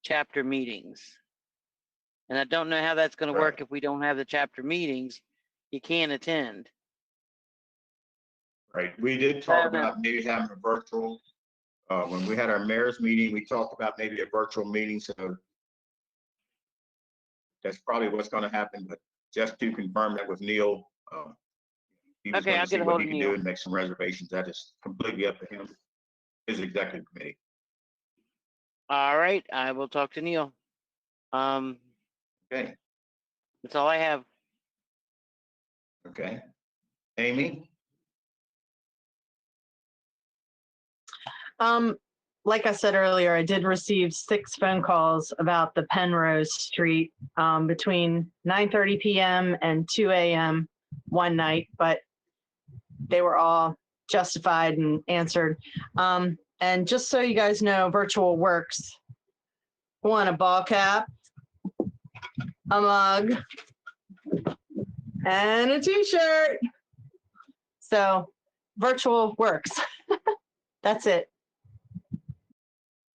[SPEAKER 2] chapter meetings. And I don't know how that's going to work if we don't have the chapter meetings. You can't attend.
[SPEAKER 1] Right, we did talk about maybe having a virtual, when we had our mayor's meeting, we talked about maybe a virtual meeting, so that's probably what's gonna happen, but just to confirm that with Neil, he was
[SPEAKER 2] Okay,
[SPEAKER 1] gonna
[SPEAKER 2] I'll
[SPEAKER 1] see
[SPEAKER 2] get a
[SPEAKER 1] what
[SPEAKER 2] hold
[SPEAKER 1] he
[SPEAKER 2] of
[SPEAKER 1] can do
[SPEAKER 2] Neil.
[SPEAKER 1] and make some reservations. That is completely up to him, his executive committee.
[SPEAKER 2] All right, I will talk to Neil.
[SPEAKER 1] Okay,
[SPEAKER 2] That's all I have.
[SPEAKER 1] okay. Amy?
[SPEAKER 4] like I said earlier, I did receive 6 phone calls about the Penrose Street between 9:30 p.m. and 2 a.m. one night, but they were all justified and answered. And just so you guys know, virtual works. Want a ball cap, a mug, and a t-shirt. So virtual works. That's it.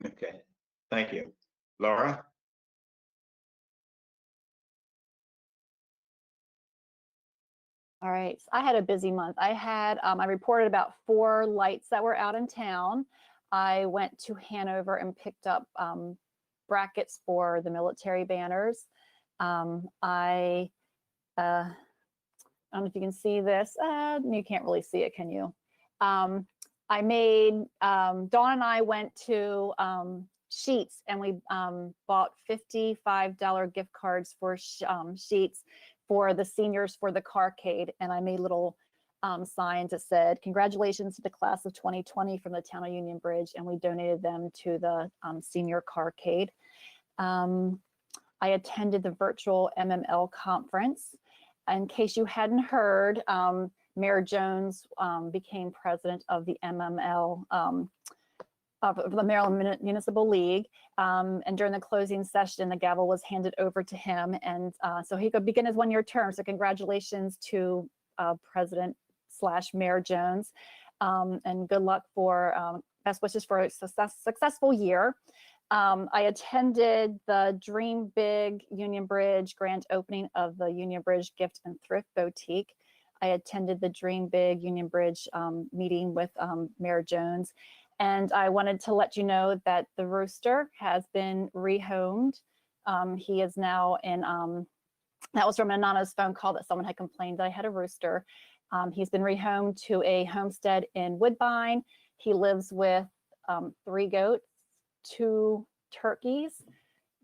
[SPEAKER 1] Okay, thank you. Laura?
[SPEAKER 11] All right, so I had a busy month. I reported about 4 lights that were out in town. I went to Hanover and picked up brackets for the military banners. I don't know if you can see this. You can't really see it, can you? I made, Dawn and I went to Sheets, and we bought $55 gift cards for Sheets for the seniors for the carcade. And I made little signs that said, "Congratulations to the class of 2020 from the town of Union Bridge," and we donated them to the senior carcade. I attended the virtual MML conference. In case you hadn't heard, Mayor Jones became president of the MML, of the Maryland Municipal League. And during the closing session, the gavel was handed over to him. And so he could begin his 1-year term. So congratulations to President/Mayor Jones. And good luck for, best wishes for a successful year. I attended the Dream Big Union Bridge grand opening of the Union Bridge Gift and Thrift Boutique. I attended the Dream Big Union Bridge meeting with Mayor Jones. And I wanted to let you know that the rooster has been rehomed. He is now in, that was from an anonymous phone call that someone had complained that I had a rooster. He's been rehomed to a homestead in Woodbine. He lives with 3 goats, 2 turkeys,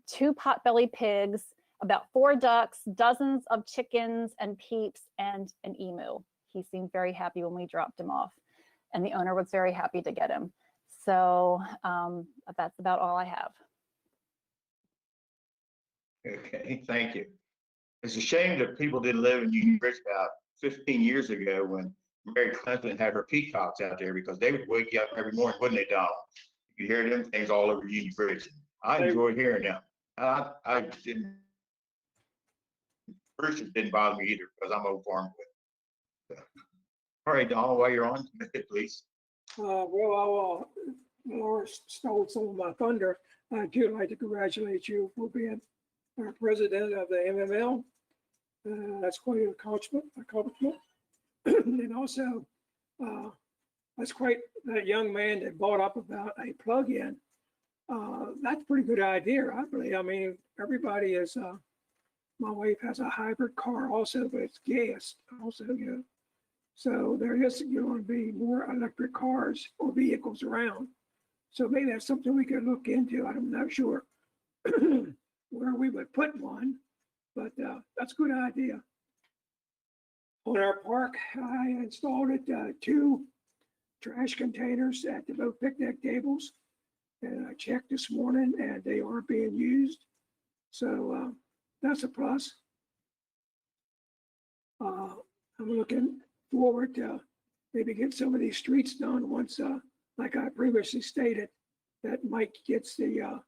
[SPEAKER 11] 2 potbelly pigs, about 4 ducks, dozens of chickens and peeps, and an emu. He seemed very happy when we dropped him off, and the owner was very happy to get him. So that's about all I have.
[SPEAKER 1] Okay, thank you. It's a shame that people didn't live in Union Bridge about 15 years ago when Mary Clinton had her peacocks out there, because they would wake you up every morning, wouldn't they, Donald? You hear them things all over Union Bridge. I enjoy hearing them. I didn't, roosters didn't bother me either, because I'm old farm. All right, Donald, while you're on, please.
[SPEAKER 7] Well, Laura stole some of my thunder. I do like to congratulate you for being our president of the MML. That's quite an accomplishment. And also, that's quite that young man that brought up about a plug-in. That's a pretty good idea, I believe. I mean, everybody is, my wife has a hybrid car also, but it's gas also, you know. So there is going to be more electric cars or vehicles around. So maybe that's something we could look into. I'm not sure where we would put one, but that's a good idea. On our park, I installed 2 trash containers at the boat picnic tables. And I checked this morning and they are being used. So that's a plus. I'm looking forward to maybe get some of these streets done once, like I previously stated, that Mike gets the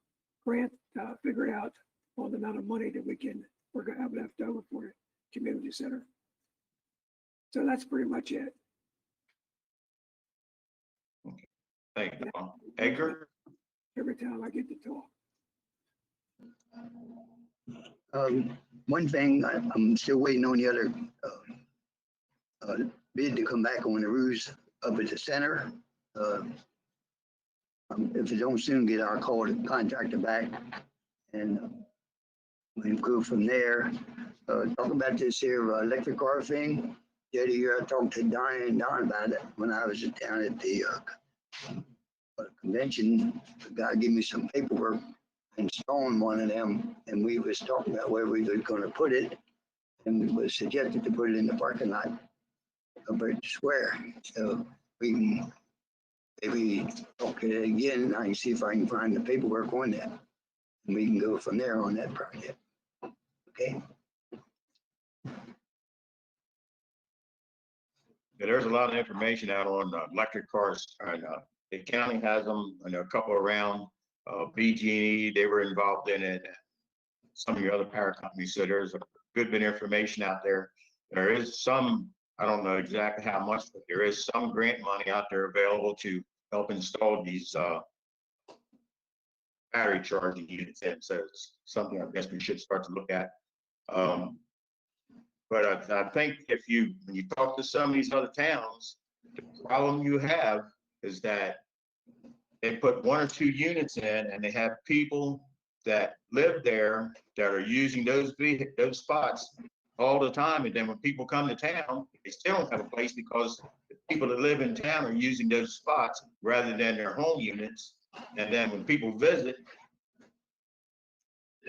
[SPEAKER 7] grant figured out on the amount of money that we're going to have left over for the community center. So that's pretty much it.
[SPEAKER 1] Okay. Thank you, Don. Edgar?
[SPEAKER 7] Every time I get to talk.
[SPEAKER 12] One thing, I'm still waiting on the other bid to come back on the roofs up at the center. If it don't soon get our call to contractor back, and we can go from there. Talk about this here electric car thing. The other year I talked to Don about it when I was down at the convention. The guy gave me some paperwork installing one of them, and we was talking about where we were going to put it, and it was suggested to put it in the parking lot of Bridge Square. So we can maybe talk to it again. I can see if I can find the paperwork on that. And we can go from there on that project. Okay?
[SPEAKER 1] Yeah, there's a lot of information out on electric cars, and the county has them, and there are a couple around. BG&E, they were involved in it. Some of your other power companies. So there's a good bit of information out there. There is some, I don't know exactly how much, but there is some grant money out there available to help install these battery charging units in. So it's something I guess we should start to look at. But I think when you talk to some of these other towns, the problem you have is that they put 1 or 2 units in, and they have people that live there that are using those spots all the time. And then when people come to town, they still don't have a place because the people that live in town are using those spots rather than their home units. And then when people visit,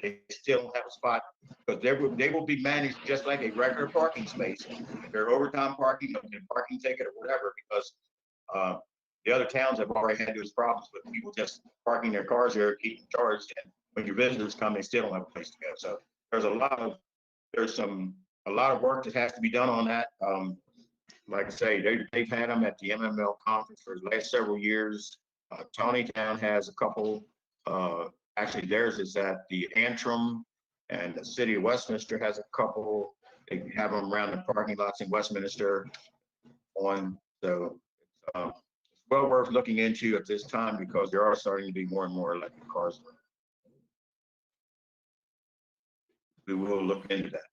[SPEAKER 1] they still don't have a spot because they will be managed just like a regular parking space. If they're overtime parking, they'll get a parking ticket or whatever, because the other towns have already had those problems with people just parking their cars there, keeping charged. And when your visitors come, they still don't have a place to go. So there's a lot of work that has to be done on that. Like I say, they've had them at the MML conference for the last several years. Tawnytown has a couple. Actually, theirs is at the Antrim, and the city of Westminster has a couple. They have them around the parking lots in Westminster. So it's well worth looking into at this time because there are starting to be more and more electric cars. We will look into that.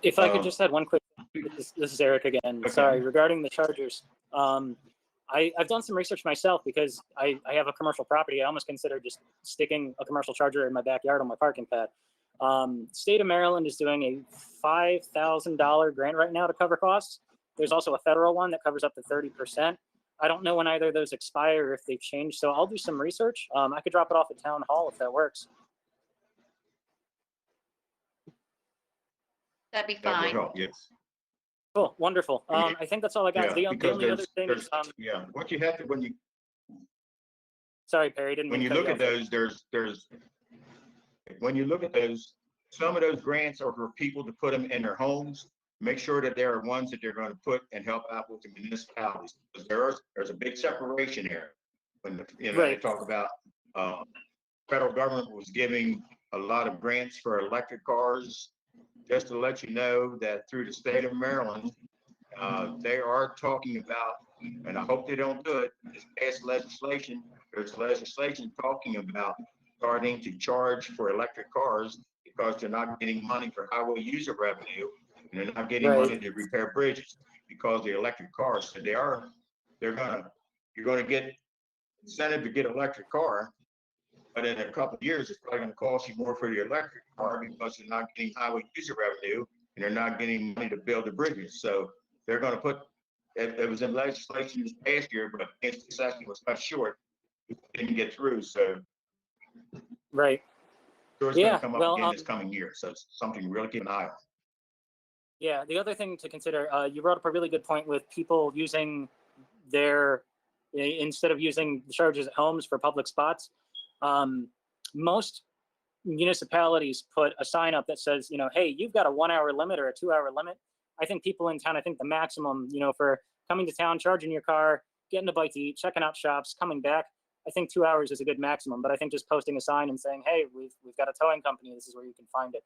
[SPEAKER 10] If I could just add one quick, this is Eric again.
[SPEAKER 1] Okay.
[SPEAKER 10] Sorry, regarding the chargers. I've done some research myself because I have a commercial property. I almost consider just sticking a commercial charger in my backyard on my parking pad. State of Maryland is doing a $5,000 grant right now to cover costs. There's also a federal one that covers up to 30%. I don't know when either of those expire or if they've changed, so I'll do some research. I could drop it off at Town Hall if that works.
[SPEAKER 6] That'd be
[SPEAKER 1] That will
[SPEAKER 6] fine.
[SPEAKER 1] help, yes.
[SPEAKER 10] Cool, wonderful. I think that's all I got.
[SPEAKER 1] Yeah,
[SPEAKER 10] The only other thing is,
[SPEAKER 1] yeah, what you have to,
[SPEAKER 10] sorry, Perry, didn't
[SPEAKER 1] when
[SPEAKER 10] mean
[SPEAKER 1] you
[SPEAKER 10] to
[SPEAKER 1] look
[SPEAKER 10] cut
[SPEAKER 1] at
[SPEAKER 10] you off.
[SPEAKER 1] those, when you look at those, some of those grants are for people to put them in their homes. Make sure that there are ones that they're going to put and help out with the municipalities, because there's a big separation here. When they talk about federal government was giving a lot of grants for electric cars. Just to let you know that through the state of Maryland, they are talking about, and I hope they don't do it, is pass legislation. There's legislation talking about starting to charge for electric cars because they're not getting money for highway user revenue, and they're not getting money to repair bridges because of the electric cars. So you're gonna get incentive to get an electric car, but in a couple of years, it's probably going to cost you more for the electric car because you're not getting highway user revenue and they're not getting money to build the bridges. So they're going to put, it was in legislation this past year, but its session was cut short. It didn't get through. So
[SPEAKER 10] Right.
[SPEAKER 1] sure it's going to come up again this coming year. So it's something to really keep an eye on.
[SPEAKER 10] Yeah, the other thing to consider, you brought up a really good point with people using instead of using the chargers at homes for public spots. Most municipalities put a sign up that says, hey, you've got a 1 hour limit or a 2 hour limit. I think people in town, the maximum, for coming to town, charging your car, getting a bite to eat, checking out shops, coming back, I think 2 hours is a good maximum. But I think just posting a sign and saying, hey, we've got a towing company, this is where you can find it.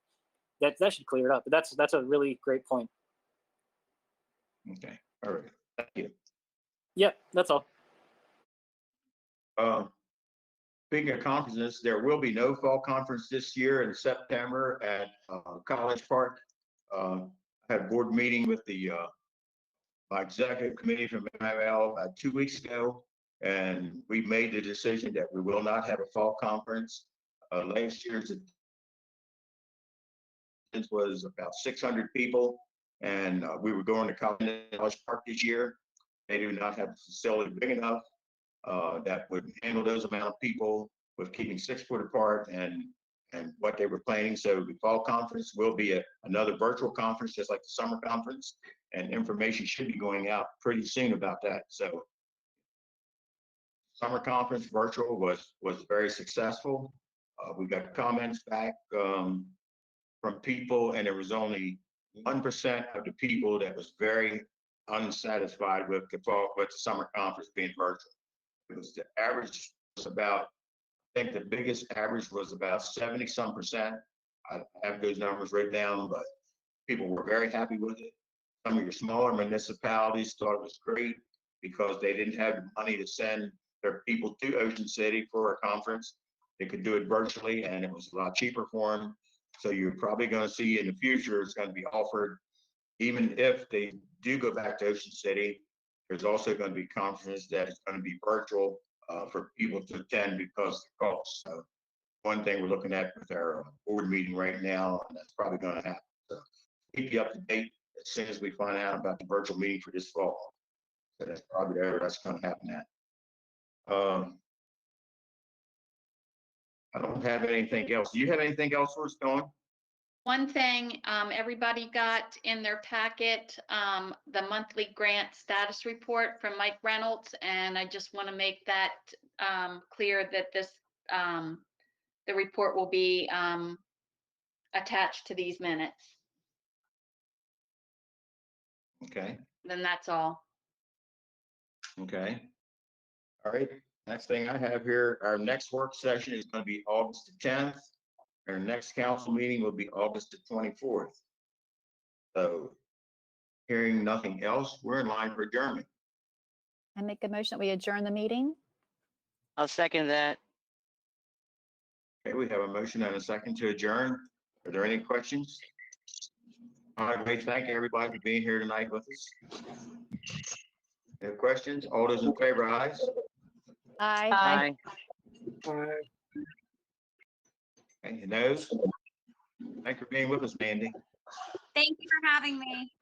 [SPEAKER 10] That should clear it up. But that's a really great point.
[SPEAKER 1] Okay. All right. Thank you.
[SPEAKER 10] Yep, that's all.
[SPEAKER 1] Speaking of conferences, there will be no fall conference this year in September at College Park. I had a board meeting with my executive committee from MIL 2 weeks ago, and we made the decision that we will not have a fall conference. Last year's attendance was about 600 people, and we were going to College Park this year. They do not have a facility big enough that would handle those amount of people with keeping 6 foot apart and what they were planning. So the fall conference will be another virtual conference, just like the summer conference, and information should be going out pretty soon about that. So summer conference virtual was very successful. We got comments back from people, and there was only 1% of the people that was very unsatisfied with the summer conference being virtual. It was the average was about, I think the biggest average was about 70-some%. I have those numbers written down, but people were very happy with it. Some of your smaller municipalities thought it was great because they didn't have the money to send their people to Ocean City for a conference. They could do it virtually, and it was a lot cheaper for them. So you're probably going to see in the future, it's going to be offered, even if they do go back to Ocean City, there's also going to be conferences that is going to be virtual for people to attend because of the cost. So one thing we're looking at with our board meeting right now, and that's probably going to happen. So keep you up to date as soon as we find out about the virtual meeting for this fall. So that's probably where that's going to happen at. I don't have anything else. Do you have anything else for us, Dawn?
[SPEAKER 6] One thing, everybody got in their packet, the monthly grant status report from Mike Reynolds, and I just want to make that clear that this, the report will be attached to these minutes.
[SPEAKER 1] Okay,
[SPEAKER 6] Then that's all.
[SPEAKER 1] okay. All right, next thing I have here, our next work session is going to be August the 10th. Our next council meeting will be August the 24th. So hearing nothing else, we're in line for adjournment.
[SPEAKER 11] I make a motion that we adjourn the meeting.
[SPEAKER 2] I'll second that.
[SPEAKER 1] Okay, we have a motion and a second to adjourn. Are there any questions? All right, great. Thank you, everybody, for being here tonight with us. No questions? All those in favor, ayes?
[SPEAKER 11] Aye.
[SPEAKER 2] Aye.
[SPEAKER 1] And you noes? Thanks for being with us, Mandy.
[SPEAKER 9] Thank you for having me.